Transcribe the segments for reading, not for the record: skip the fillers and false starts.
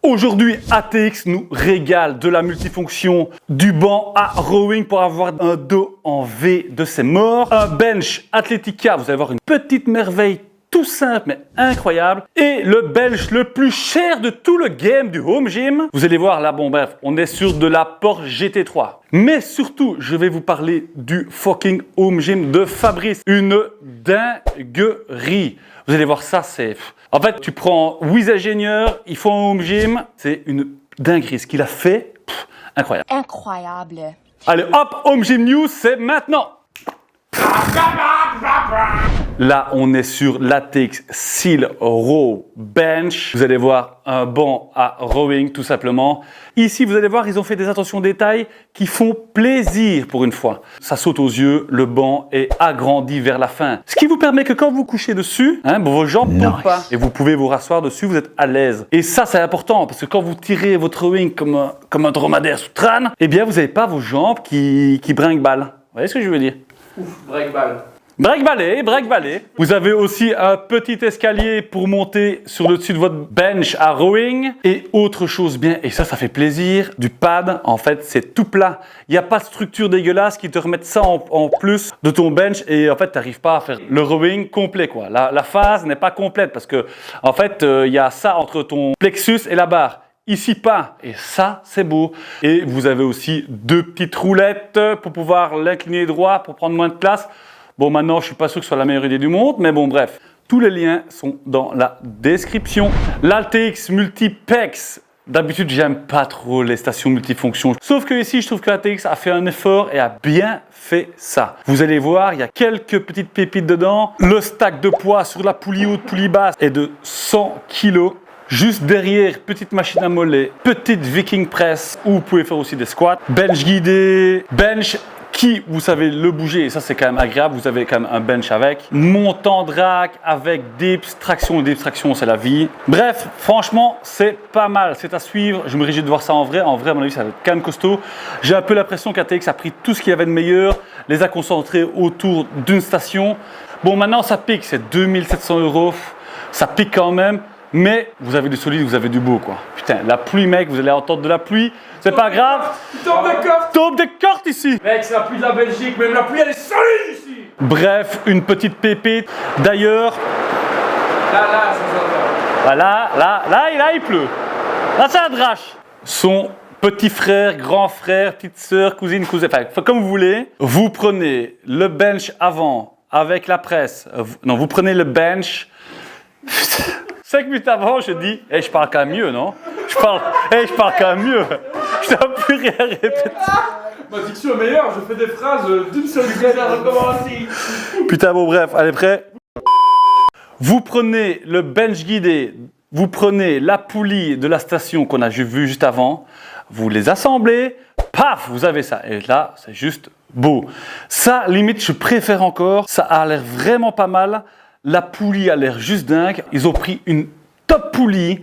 Aujourd'hui, ATX nous régale de la multifonction, du banc à rowing pour avoir un dos en V de ses morts, un bench Athletica, vous allez voir une petite merveille tout simple mais incroyable, et le bench le plus cher de tout le game du home gym. Vous allez voir là, bon bref, on est sur de la Porsche GT3. Mais surtout, je vais vous parler du fucking home gym de Fabrice. Une dinguerie. Vous allez voir ça, c'est... En fait, tu prends 8 ingénieurs, ils font un home gym, c'est une dinguerie. Ce qu'il a fait, incroyable. Incroyable. Allez hop, home gym news, c'est maintenant. Là, on est sur l'ATX Seal Row Bench. Vous allez voir un banc à rowing, tout simplement. Ici, vous allez voir, ils ont fait des attentions détails qui font plaisir pour une fois. Ça saute aux yeux, le banc est agrandi vers la fin. Ce qui vous permet que quand vous couchez dessus, vos jambes ne tombent pas. Et vous pouvez vous rasseoir dessus, vous êtes à l'aise. Et ça, c'est important, parce que quand vous tirez votre rowing comme un dromadaire sous trâne, eh bien, vous n'avez pas vos jambes qui brinque-ballent. Vous voyez ce que je veux dire? Ouf, break-ball. Break-ballé. Vous avez aussi un petit escalier pour monter sur le dessus de votre bench à rowing. Et autre chose bien, et ça fait plaisir, du pad, en fait, c'est tout plat. Il n'y a pas de structure dégueulasse qui te remette ça en plus de ton bench. Et en fait, tu n'arrives pas à faire le rowing complet, quoi. La phase n'est pas complète parce que, en fait, il y a ça entre ton plexus et la barre. Ici pas, et ça c'est beau. Et vous avez aussi deux petites roulettes pour pouvoir l'incliner droit pour prendre moins de place. Bon, maintenant je suis pas sûr que ce soit la meilleure idée du monde, mais bon bref. Tous les liens sont dans la description. L'ATX Multipex. D'habitude j'aime pas trop les stations multifonctions. Sauf que ici je trouve que l'ATX a fait un effort et a bien fait ça. Vous allez voir, il y a quelques petites pépites dedans. Le stack de poids sur la poulie haute, poulie basse est de 100 kg. Juste derrière, petite machine à mollet, petite Viking Press où vous pouvez faire aussi des squats, bench guidé, bench qui, vous savez le bouger, et ça c'est quand même agréable, vous avez quand même un bench avec, montant drag avec dips, traction et dips, traction c'est la vie. Bref, franchement c'est pas mal, c'est à suivre, je me réjouis de voir ça en vrai à mon avis ça va être quand même costaud. J'ai un peu l'impression qu'ATX a pris tout ce qu'il y avait de meilleur, les a concentrés autour d'une station. Bon maintenant ça pique, c'est 2700 €, ça pique quand même. Mais vous avez du solide, vous avez du beau quoi. Putain, la pluie mec, vous allez entendre de la pluie. C'est pas grave. Tombe de corte. Tombe des cortes ici. Mec, c'est la pluie de la Belgique, même la pluie elle est solide ici. Bref, une petite pépite. D'ailleurs, Là, ça s'entend. voilà, là, il pleut. Là, c'est un drache. Son petit frère, grand frère, petite sœur, cousine, cousin, enfin, comme vous voulez. Vous prenez le bench avant avec la presse. Non, vous prenez le bench. 5 minutes avant, je dis, je parle quand même mieux, non? Je parle quand même mieux. Je n'ai plus rien répéter. Ma diction est meilleure, je fais des phrases d'une seule gueule à recommencer. Putain, bon, bref, allez, prêt? Vous prenez le bench guidé, vous prenez la poulie de la station qu'on a vu juste avant, vous les assemblez, paf, vous avez ça. Et là, c'est juste beau. Ça, limite, je préfère encore. Ça a l'air vraiment pas mal. La poulie a l'air juste dingue. Ils ont pris une top poulie,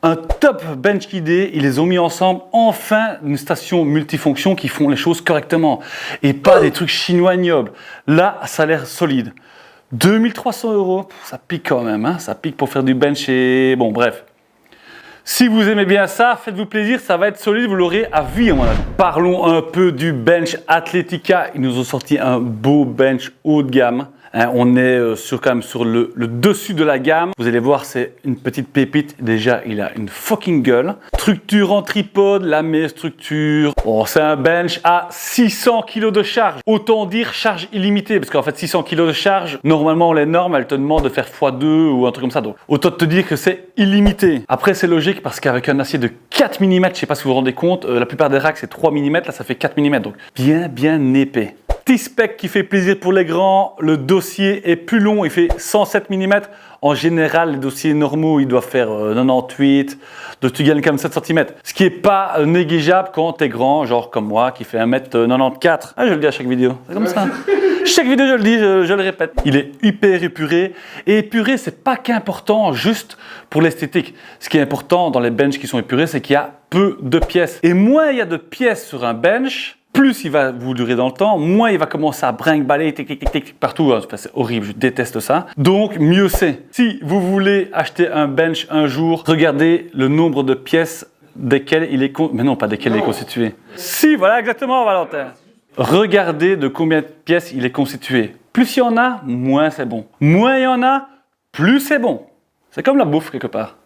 un top bench guidé. Ils les ont mis ensemble. Enfin, une station multifonction qui font les choses correctement. Et pas des trucs chinois ignobles. Là, ça a l'air solide. 2300 €, ça pique quand même. Hein, ça pique pour faire du bench et... Bon, bref. Si vous aimez bien ça, faites-vous plaisir. Ça va être solide. Vous l'aurez à vie, à mon avis. Parlons un peu du bench Athletica. Ils nous ont sorti un beau bench haut de gamme. On est quand même sur le dessus de la gamme. Vous allez voir, c'est une petite pépite. Déjà, il a une fucking gueule. Structure en tripode, la meilleure structure. Bon, c'est un bench à 600 kg de charge. Autant dire charge illimitée. Parce qu'en fait, 600 kg de charge, normalement, les normes, elles te demandent de faire x2 ou un truc comme ça. Donc, autant te dire que c'est illimité. Après, c'est logique parce qu'avec un acier de 4 mm, je sais pas si vous vous rendez compte, la plupart des racks, c'est 3 mm. Là, ça fait 4 mm. Donc, bien épais. Petit spec qui fait plaisir pour les grands, le dossier est plus long, il fait 107 mm. En général, les dossiers normaux, ils doivent faire 98, donc tu gagnes quand même 7 cm. Ce qui n'est pas négligeable quand tu es grand, genre comme moi, qui fait 1m94. Ah, je le dis à chaque vidéo, c'est comme ça. Chaque vidéo, je le dis, je le répète. Il est hyper épuré. Et épuré, c'est pas qu'important juste pour l'esthétique. Ce qui est important dans les benches qui sont épurés, c'est qu'il y a peu de pièces. Et moins il y a de pièces sur un bench, plus il va vous durer dans le temps, moins il va commencer à brinque-baller, tic, tic, tic, tic, partout. Enfin, c'est horrible, je déteste ça. Donc, mieux c'est. Si vous voulez acheter un bench un jour, regardez le nombre de pièces desquelles il est mais non, pas desquelles il est constitué. Si, voilà exactement, Valentin. Regardez de combien de pièces il est constitué. Plus il y en a, moins c'est bon. Moins il y en a, plus c'est bon. C'est comme la bouffe quelque part.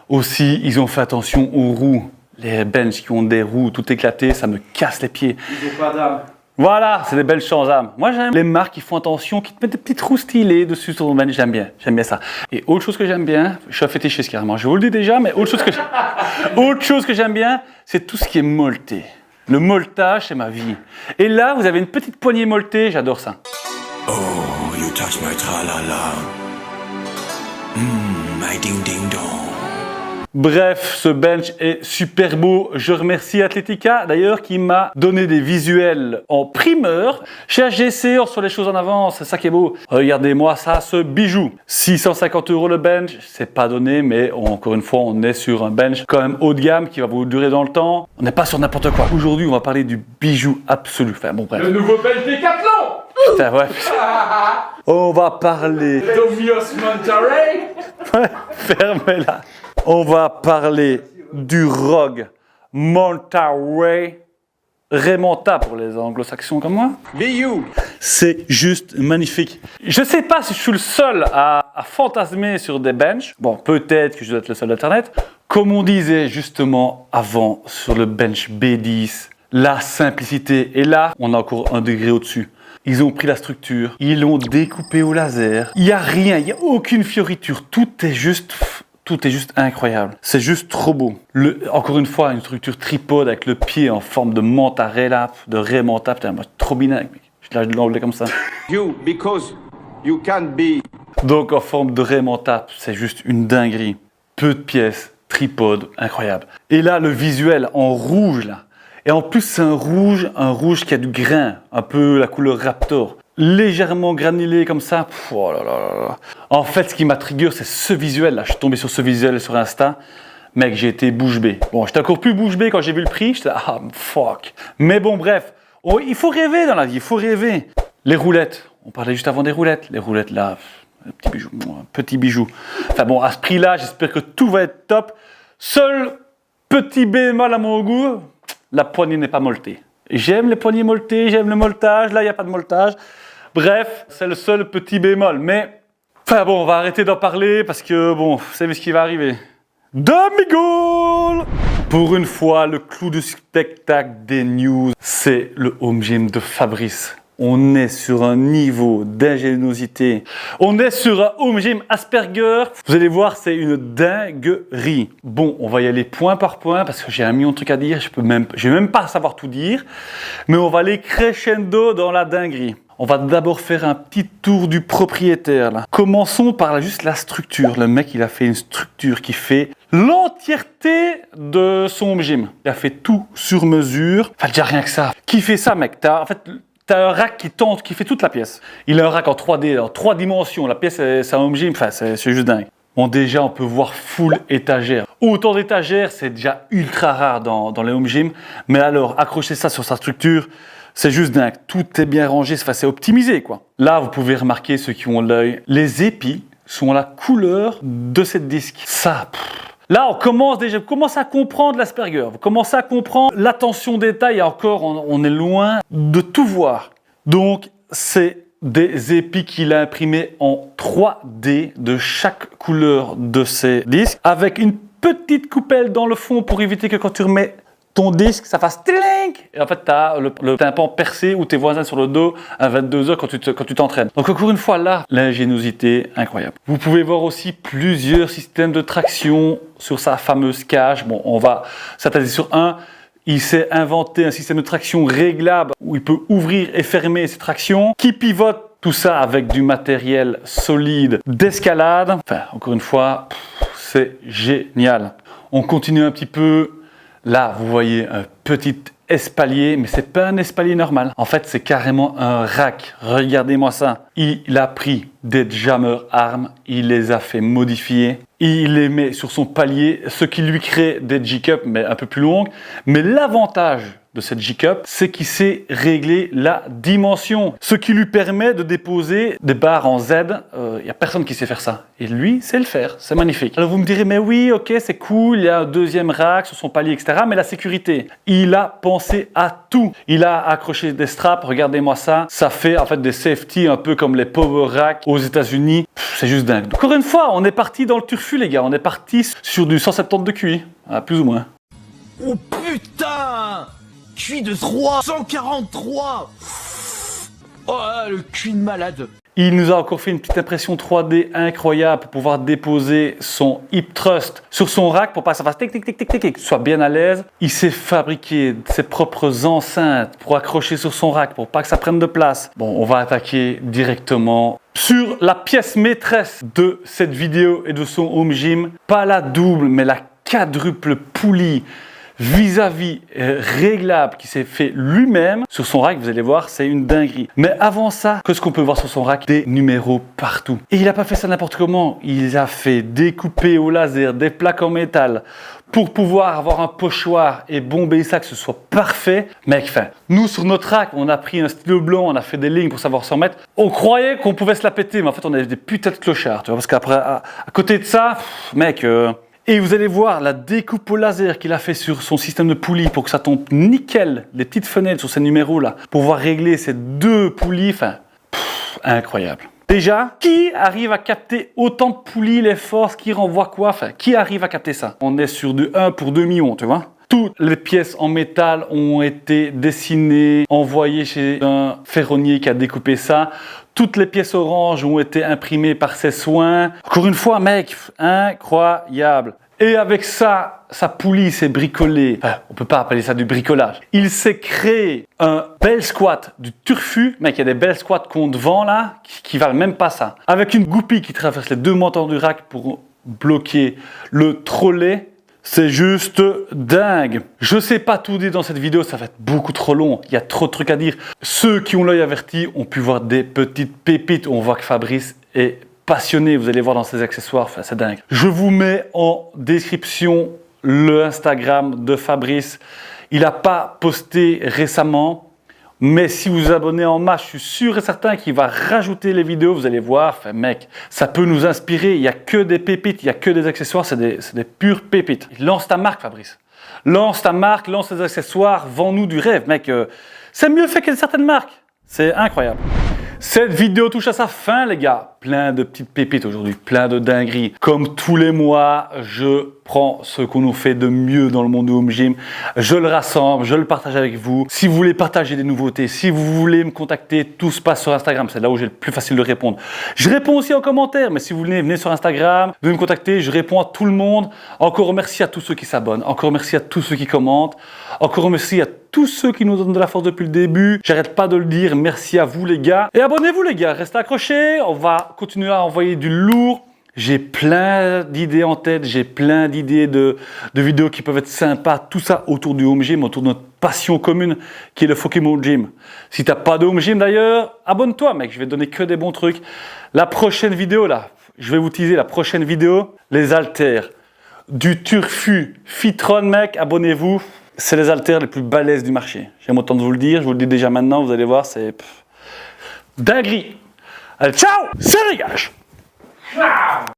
Aussi, ils ont fait attention aux roues. Les benches qui ont des roues tout éclatées, ça me casse les pieds. Ils ont pas d'âme. Voilà, c'est des belles sans âme. Moi, j'aime les marques qui font attention, qui te mettent des petites roues stylées dessus sur ton bench. J'aime bien ça. Et autre chose que j'aime bien, je suis un fétichiste carrément, je vous le dis déjà, mais autre chose que j'aime bien, c'est tout ce qui est molleté. Le molletage, c'est ma vie. Et là, vous avez une petite poignée molletée, j'adore ça. Oh, you touch my tra-la-la. My ding-ding-dong. Bref, ce bench est super beau. Je remercie Athletica, d'ailleurs, qui m'a donné des visuels en primeur. Chez HGC, on reçoit les choses en avance, c'est ça qui est beau. Regardez-moi ça, ce bijou. 650 € le bench, c'est pas donné, mais encore une fois, on est sur un bench quand même haut de gamme qui va vous durer dans le temps. On n'est pas sur n'importe quoi. Aujourd'hui, on va parler du bijou absolu. Enfin, bon, bref. Le nouveau bench Décathlon. Putain, ouais. On va parler... Domios Monterey. Ouais, fermez-la. On va parler du ROG Monterey Remonta pour les anglo-saxons comme moi. C'est juste magnifique. Je ne sais pas si je suis le seul à fantasmer sur des benches. Bon, peut-être que je dois être le seul d'Internet. Comme on disait justement avant sur le bench B10, la simplicité. Et là, on a encore un degré au-dessus. Ils ont pris la structure, ils l'ont découpé au laser. Il n'y a rien, il n'y a aucune fioriture. Tout est juste incroyable. C'est juste trop beau. Encore une fois, une structure tripode avec le pied en forme de Montarella, de Remonta. Putain, moi, trop binaire, mec. Je l'enlève comme ça. Because you can't be. Donc, en forme de Remonta, c'est juste une dinguerie. Peu de pièces, tripode, incroyable. Et là, le visuel en rouge, là. Et en plus, c'est un rouge qui a du grain, un peu la couleur Raptor. Légèrement granulé comme ça. Oh là là là là. En fait, ce qui m'a trigger, c'est ce visuel là. Je suis tombé sur ce visuel sur Insta. Mec, j'ai été bouche bée. Bon, j'étais encore plus bouche bée quand j'ai vu le prix. J'étais ah, fuck. Mais bon, bref. Oh, il faut rêver dans la vie, il faut rêver. Les roulettes. On parlait juste avant des roulettes. Les roulettes là, un petit bijou. Enfin bon, à ce prix-là, j'espère que tout va être top. Seul petit bémol à mon goût, la poignée n'est pas molletée. J'aime les poignées molletées, j'aime le molletage. Là, il n'y a pas de molletage. Bref, c'est le seul petit bémol. Mais, enfin bon, on va arrêter d'en parler parce que, bon, vous savez ce qui va arriver. Demi-goal! Pour une fois, le clou du spectacle des news, c'est le home gym de Fabrice. On est sur un niveau d'ingéniosité. On est sur un home gym Asperger. Vous allez voir, c'est une dinguerie. Bon, on va y aller point par point parce que j'ai un million de trucs à dire. Je vais même pas savoir tout dire. Mais on va aller crescendo dans la dinguerie. On va d'abord faire un petit tour du propriétaire. Là. Commençons par juste la structure. Le mec, il a fait une structure qui fait l'entièreté de son home gym. Il a fait tout sur mesure. Enfin, déjà rien que ça. Qui fait ça, mec? T'as un rack qui fait toute la pièce. Il a un rack en 3D, en 3 dimensions. La pièce, c'est un home gym, enfin, c'est juste dingue. Bon, déjà, on peut voir full étagère. Autant d'étagères, c'est déjà ultra rare dans les home gym. Mais alors, accrocher ça sur sa structure, c'est juste dingue. Tout est bien rangé, c'est optimisé, quoi. Là, vous pouvez remarquer, ceux qui ont l'œil, les épis sont la couleur de cette disque. Ça, là, on commence à comprendre l'Asperger. Vous commencez à comprendre l'attention détail. Et encore, on est loin de tout voir. Donc, c'est des épis qu'il a imprimés en 3D de chaque couleur de ces disques. Avec une petite coupelle dans le fond pour éviter que quand tu remets ton disque, ça fasse tling. Et en fait, tu as le tympan percé ou tes voisins sur le dos à 22h quand tu t'entraînes. Donc encore une fois, là, l'ingéniosité, incroyable. Vous pouvez voir aussi plusieurs systèmes de traction sur sa fameuse cage. Bon, on va s'attarder sur un. Il s'est inventé un système de traction réglable où il peut ouvrir et fermer ses tractions, qui pivote tout ça avec du matériel solide d'escalade. Enfin, encore une fois, c'est génial. On continue un petit peu. Là, vous voyez un petit espalier, mais c'est pas un espalier normal. En fait, c'est carrément un rack. Regardez-moi ça. Il a pris des Jammer Arms, il les a fait modifier. Il les met sur son palier, ce qui lui crée des G-Cups, mais un peu plus longues. Mais l'avantage de cette G-Cup, c'est qu'il sait régler la dimension. Ce qui lui permet de déposer des barres en Z. Il n'y a personne qui sait faire ça. Et lui, sait le faire. C'est magnifique. Alors vous me direz, mais oui, ok, c'est cool, il y a un deuxième rack sur son palier, etc. Mais la sécurité, il a pensé à tout. Il a accroché des straps, regardez-moi ça. Ça fait en fait des safety un peu comme les power racks aux États-Unis. C'est juste dingue. Encore une fois, on est parti dans le turfu, les gars. On est parti sur du 170 de QI, plus ou moins. Oh putain! QI de 3! 143! Oh le QI de malade! Il nous a encore fait une petite impression 3D incroyable pour pouvoir déposer son hip thrust sur son rack pour pas que ça fasse tic tic tic tic tic, qu'il soit bien à l'aise. Il s'est fabriqué ses propres enceintes pour accrocher sur son rack pour pas que ça prenne de place. Bon, on va attaquer directement sur la pièce maîtresse de cette vidéo et de son home gym. Pas la double, mais la quadruple poulie vis-à-vis réglable qui s'est fait lui-même sur son rack. Vous allez voir, c'est une dinguerie. Mais avant ça, qu'est-ce qu'on peut voir sur son rack? Des numéros partout. Et il n'a pas fait ça n'importe comment. Il a fait découper au laser des plaques en métal pour pouvoir avoir un pochoir et bomber ça, que ce soit parfait. Mec, enfin, nous sur notre rack, on a pris un stylo blanc, on a fait des lignes pour savoir s'en mettre. On croyait qu'on pouvait se la péter, mais en fait, on avait des putains de clochards, tu vois, parce qu'après, à côté de ça, mec... Et vous allez voir la découpe au laser qu'il a fait sur son système de poulies pour que ça tombe nickel, les petites fenêtres sur ces numéros-là, pour pouvoir régler ces deux poulies, enfin, incroyable. Déjà, qui arrive à capter autant de poulies, les forces, qui renvoie quoi, enfin, qui arrive à capter ça? On est sur du 1 pour 2 millions, tu vois. Toutes les pièces en métal ont été dessinées, envoyées chez un ferronnier qui a découpé ça. Toutes les pièces oranges ont été imprimées par ses soins. Encore une fois, mec, incroyable. Et avec ça, sa poulie s'est bricolée. Enfin, on peut pas appeler ça du bricolage. Il s'est créé un bel squat du turfu. Mec, il y a des belles squats qu'on vend là, qui valent même pas ça. Avec une goupille qui traverse les deux moteurs du rack pour bloquer le trolley. C'est juste dingue. Je sais pas tout dire dans cette vidéo, ça va être beaucoup trop long. Il y a trop de trucs à dire. Ceux qui ont l'œil averti ont pu voir des petites pépites. On voit que Fabrice est passionné. Vous allez voir dans ses accessoires, enfin, c'est dingue. Je vous mets en description le Instagram de Fabrice. Il n'a pas posté récemment. Mais si vous vous abonnez en masse, je suis sûr et certain qu'il va rajouter les vidéos. Vous allez voir, enfin, mec, ça peut nous inspirer. Il n'y a que des pépites, il n'y a que des accessoires. C'est des pures pépites. Lance ta marque, Fabrice. Lance ta marque, lance tes accessoires. Vends-nous du rêve, mec. C'est mieux fait que certaines marques. C'est incroyable. Cette vidéo touche à sa fin, les gars. Plein de petites pépites aujourd'hui, plein de dingueries. Comme tous les mois, je prends ce qu'on nous fait de mieux dans le monde du home gym. Je le rassemble, je le partage avec vous. Si vous voulez partager des nouveautés, si vous voulez me contacter, tout se passe sur Instagram. C'est là où j'ai le plus facile de répondre. Je réponds aussi en commentaire, mais si vous voulez, venez sur Instagram, venez me contacter. Je réponds à tout le monde. Encore merci à tous ceux qui s'abonnent. Encore merci à tous ceux qui commentent. Encore merci à tous ceux qui nous donnent de la force depuis le début. J'arrête pas de le dire. Merci à vous, les gars. Et abonnez-vous, les gars. Restez accrochés. On va continuer à envoyer du lourd. J'ai plein d'idées en tête. J'ai plein d'idées de vidéos qui peuvent être sympas. Tout ça autour du home gym, autour de notre passion commune qui est le fucking home gym. Si t'as pas de home gym d'ailleurs, abonne-toi, mec. Je vais te donner que des bons trucs. La prochaine vidéo, là, je vais vous teaser la prochaine vidéo. Les haltères du Turfu Fitron, mec. Abonnez-vous. C'est les haltères les plus balèzes du marché. J'aime autant de vous le dire. Je vous le dis déjà maintenant. Vous allez voir, c'est dinguerie. Allez, ciao, c'est dégage.